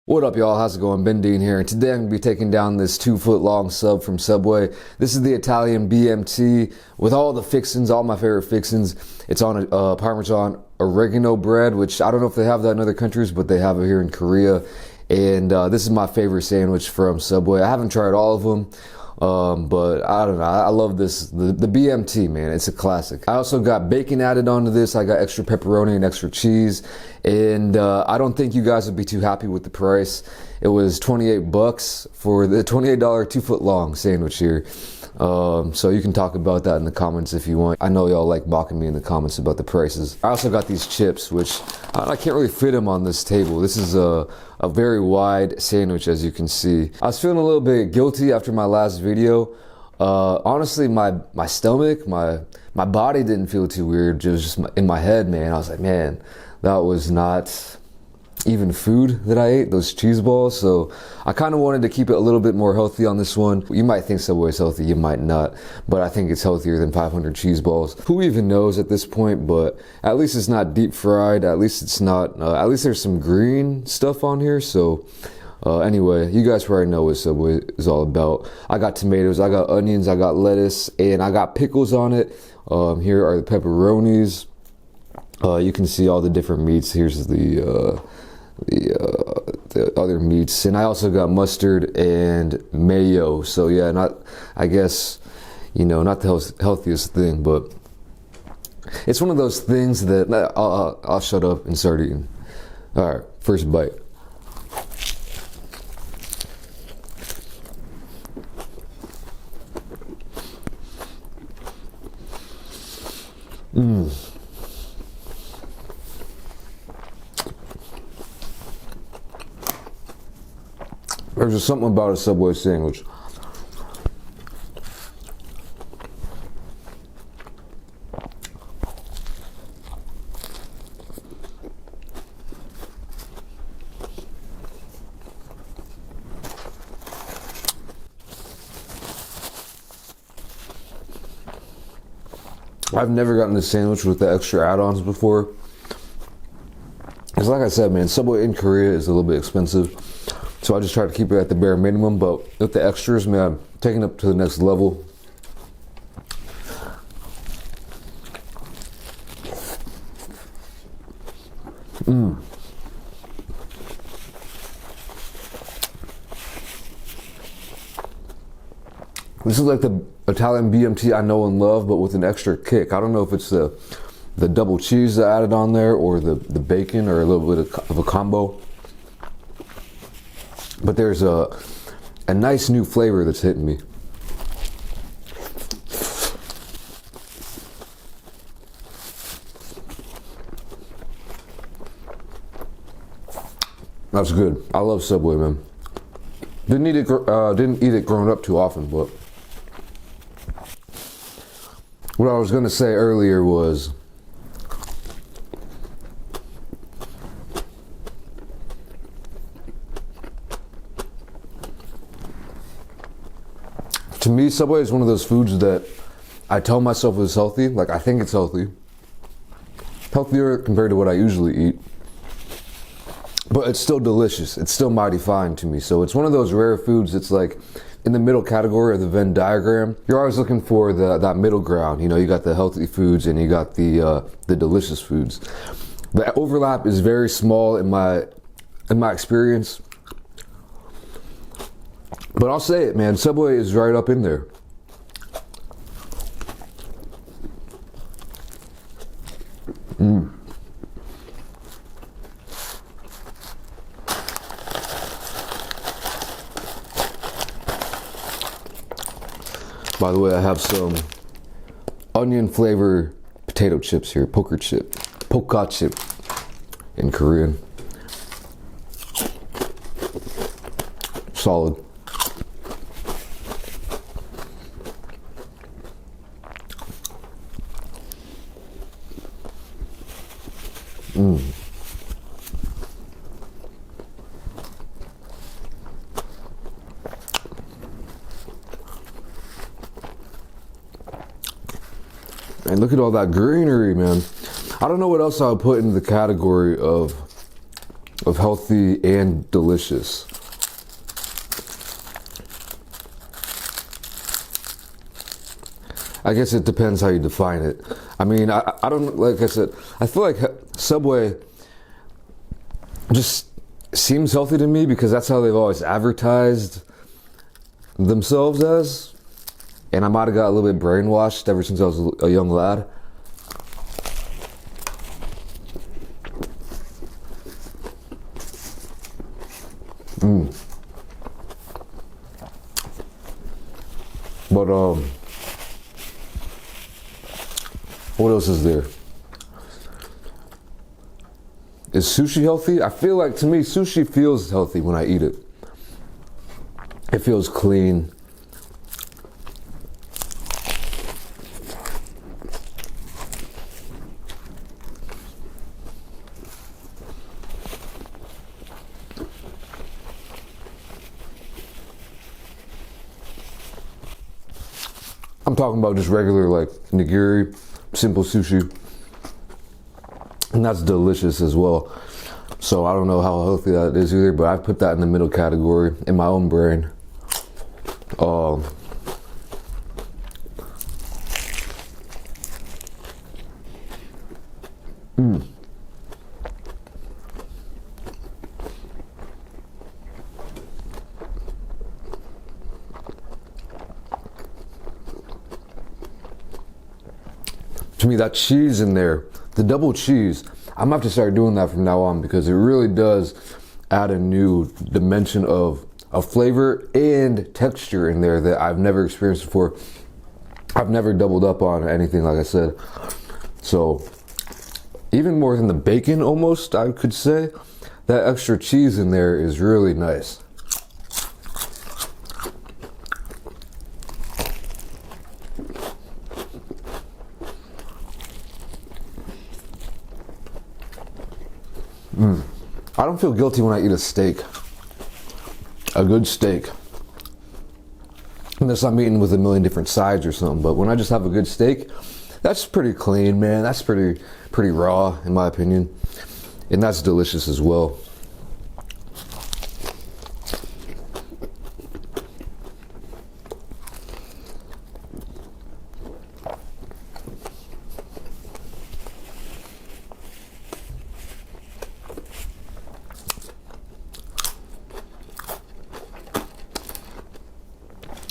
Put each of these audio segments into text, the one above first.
What up, y'all? How's it going? BenDeen here, and today I'm going to be taking down this 2-foot long sub from Subway. This is the Italian BMT with all the fixins, all my favorite fixins. It's on a Parmesan oregano bread, which I don't know if they have that in other countries, but they have it here in Korea. And this is my favorite sandwich from Subway. I haven't tried all of them. But I don't know, I love this, the BMT, man. It's a classic. I also got bacon added onto this. I got extra pepperoni and extra cheese, and I don't think you guys would be too happy with the price. It was 28 bucks for the $28 2-foot long sandwich here. So you can talk about that in the comments if you want. I know y'all like mocking me in the comments about the prices. I also got these chips, which I can't really fit them on this table. This is a very wide sandwich, as you can see. I was feeling a little bit guilty after my last video. Honestly, my stomach, my body didn't feel too weird. It was just in my head, man. I was like, man, that was not even food that I ate, those cheese balls. So I kind of wanted to keep it a little bit more healthy on this one. You might think Subway's healthy, you might not, but I think it's healthier than 500 cheese balls. Who even knows at this point? But at least it's not deep fried. At least it's not, at least there's some green stuff on here. So anyway, you guys probably know what Subway is all about. I got tomatoes, I got onions, I got lettuce, and I got pickles on it. Here are the pepperonis. You can see all the different meats. Here's the other meats, and I also got mustard and mayo. So yeah, I guess, you know, not the healthiest thing, but it's one of those things that I'll shut up and start eating. All right, first bite. There's just something about a Subway sandwich. I've never gotten this sandwich with the extra add-ons before. It's like I said, man, Subway in Korea is a little bit expensive. So I just try to keep it at the bare minimum, but with the extras, man, I'm taking it up to the next level. This is like the Italian BMT I know and love, but with an extra kick. I don't know if it's the double cheese that I added on there, or the bacon, or a little bit of a combo. But there's a nice new flavor that's hitting me. That's good. I love Subway, man. Didn't eat it growing up too often, but what I was gonna say earlier was, to me, Subway is one of those foods that I tell myself is healthy. Like, I think it's healthy. Healthier compared to what I usually eat. But it's still delicious. It's still mighty fine to me. So it's one of those rare foods that's like in the middle category of the Venn diagram. You're always looking for that middle ground. You know, you got the healthy foods and you got the delicious foods. The overlap is very small in my experience. But I'll say it, man, Subway is right up in there. By the way, I have some onion flavor potato chips here, poka chip in Korean. Solid. And look at all that greenery, man. I don't know what else I would put into the category of of healthy and delicious. I guess it depends how you define it. I mean, I don't, like I said, I feel like Subway just seems healthy to me because that's how they've always advertised themselves as. And I might have got a little bit brainwashed ever since I was a young lad. But what else is there? Is sushi healthy? I feel like, to me, sushi feels healthy when I eat it. It feels clean. I'm talking about just regular, like, nigiri, simple sushi. And that's delicious as well. So I don't know how healthy that is either, but I put that in the middle category in my own brain. To me, that cheese in there, the double cheese, I'm gonna have to start doing that from now on because it really does add a new dimension of flavor and texture in there that I've never experienced before. I've never doubled up on anything, like I said. So even more than the bacon, almost, I could say, that extra cheese in there is really nice. I don't feel guilty when I eat a steak. A good steak. Unless I'm eating with a million different sides or something. But when I just have a good steak, that's pretty clean, man. That's pretty raw, in my opinion. And that's delicious as well.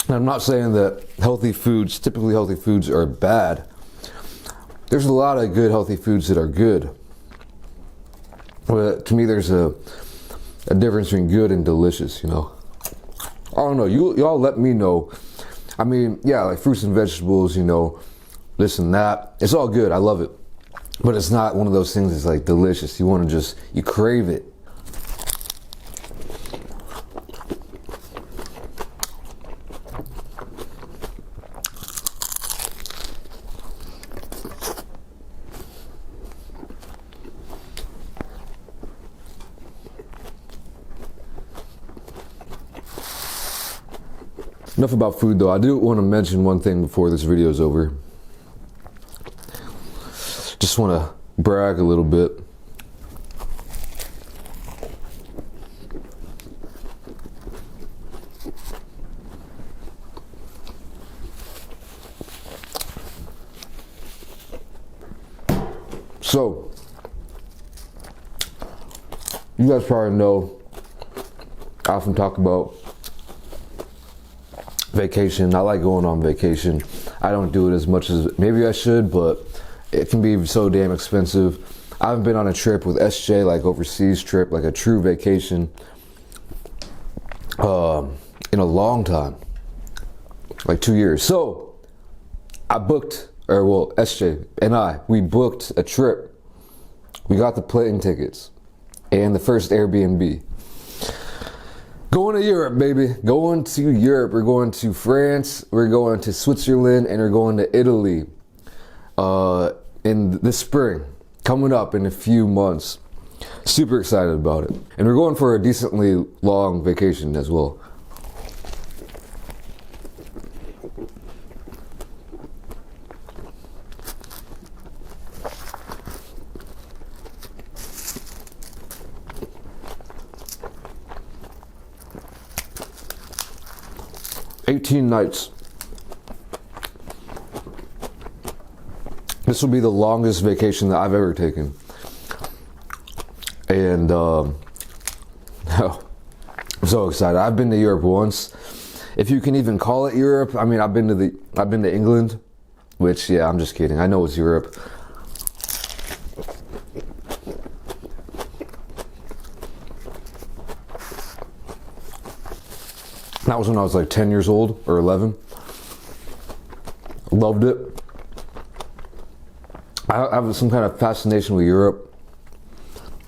I'm not saying that typically healthy foods are bad. There's a lot of good healthy foods that are good. But to me, there's a difference between good and delicious, you know. I don't know, y'all let me know. I mean, yeah, like fruits and vegetables, you know, this and that. It's all good, I love it. But it's not one of those things that's like delicious. You crave it. Enough about food though. I do want to mention one thing before this video is over. Just want to brag a little bit. So, you guys probably know I often talk about vacation. I like going on vacation. I don't do it as much as maybe I should, but it can be so damn expensive. I haven't been on a trip with SJ, like overseas trip, like a true vacation, in a long time, like 2 years. So I booked, SJ and we booked a trip. We got the plane tickets and the first Airbnb. Going to Europe, baby. Going to Europe. We're going to France. We're going to Switzerland, and we're going to Italy in the spring, coming up in a few months. Super excited about it. And we're going for a decently long vacation as well. 18 nights. This will be the longest vacation that I've ever taken. And I'm so excited. I've been to Europe once, if you can even call it Europe. I mean, I've been to England, which, yeah, I'm just kidding. I know it's Europe. That was when I was like 10 years old or 11. Loved it. I have some kind of fascination with Europe.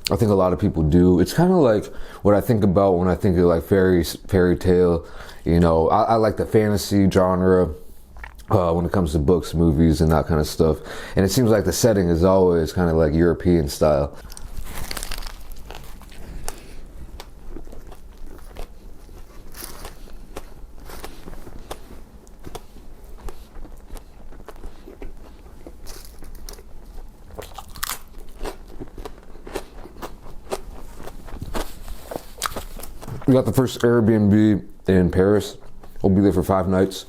I think a lot of people do. It's kind of like what I think about when I think of like fairy tale. You know, I like the fantasy genre when it comes to books, movies, and that kind of stuff. And it seems like the setting is always kind of like European style. We got the first Airbnb in Paris. We'll be there for 5 nights.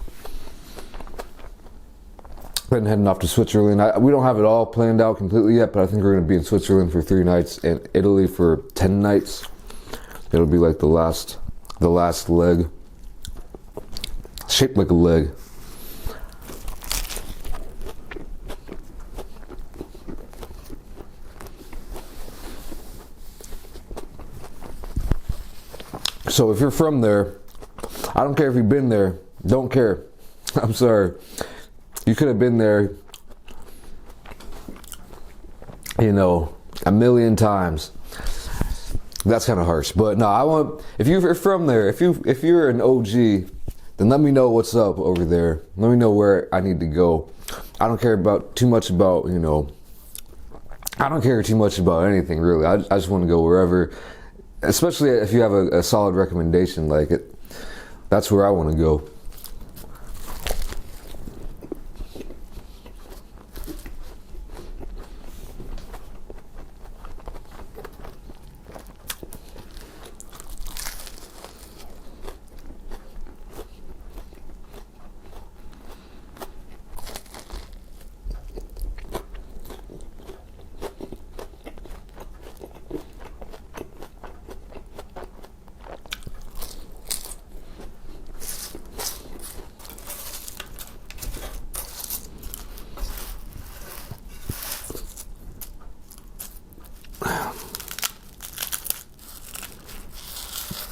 Then heading off to Switzerland. We don't have it all planned out completely yet, but I think we're going to be in Switzerland for 3 nights and Italy for 10 nights. It'll be like the last leg. Shaped like a leg. So if you're from there, I don't care if you've been there, don't care. I'm sorry. You could have been there, you know, a million times. That's kind of harsh, but no, if you're from there, if you're an OG, then let me know what's up over there. Let me know where I need to go. I don't care too much about, you know, I don't care too much about anything really. I just want to go wherever. Especially if you have a solid recommendation like it, that's where I want to go.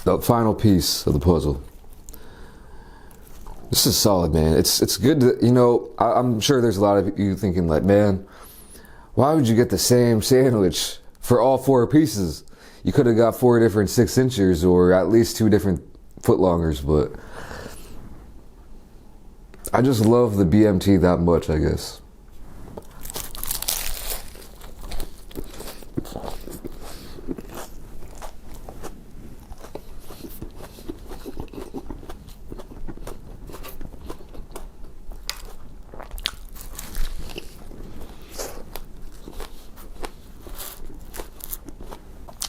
The final piece of the puzzle. This is solid, man. It's good to, you know, I'm sure there's a lot of you thinking like, man, why would you get the same sandwich for all 4 pieces? You could have got 4 different 6-inchers or at least 2 different footlongers, but I just love the BMT that much, I guess.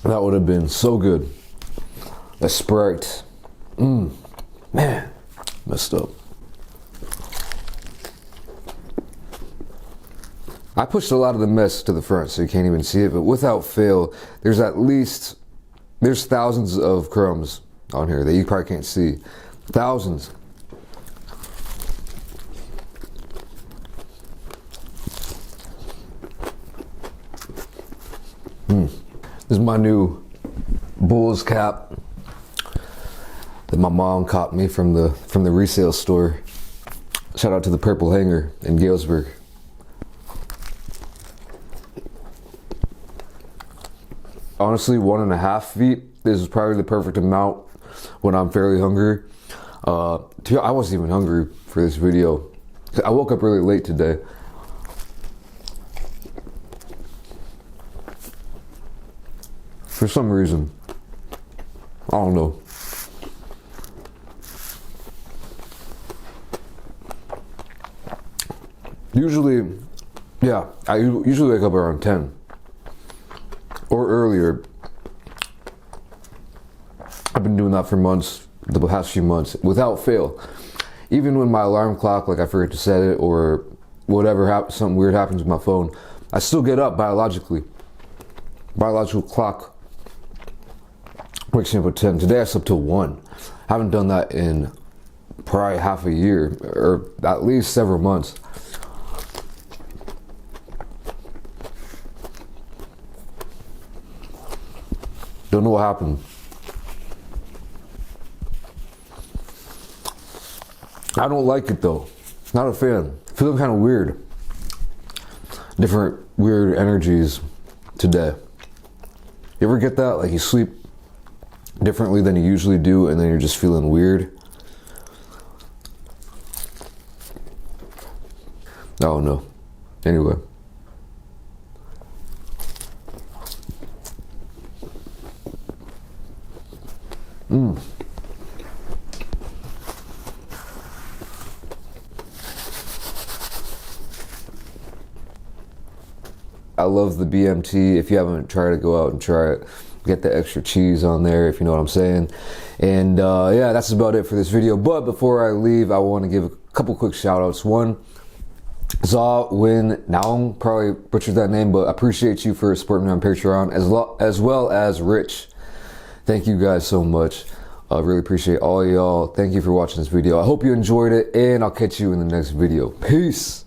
That would have been so good. A Sprite. Man, messed up. I pushed a lot of the mess to the front so you can't even see it, but without fail, there's thousands of crumbs on here that you probably can't see. Thousands. This is my new Bulls cap that my mom caught me from the resale store. Shout out to the Purple Hanger in Galesburg. Honestly, 1.5 feet is probably the perfect amount when I'm fairly hungry. I wasn't even hungry for this video. I woke up really late today. For some reason. I don't know. Usually, yeah, I usually wake up around 10 or earlier. I've been doing that for months, the past few months, without fail. Even when my alarm clock, like I forget to set it or whatever, something weird happens with my phone, I still get up biologically. Biological clock wakes me up at 10. Today I slept till 1. I haven't done that in probably half a year, or at least several months. Don't know what happened. I don't like it though. Not a fan. Feeling kind of weird. Different weird energies today. You ever get that? Like you sleep differently than you usually do and then you're just feeling weird? Oh no. Anyway. I love the BMT. If you haven't tried it, go out and try it. Get the extra cheese on there, if you know what I'm saying. And yeah, that's about it for this video. But before I leave, I want to give a couple quick shout outs. One, Zaw Win Naung, probably butchered that name, but I appreciate you for supporting me on Patreon, as well as Rich. Thank you guys so much. I really appreciate all y'all. Thank you for watching this video. I hope you enjoyed it, and I'll catch you in the next video. Peace.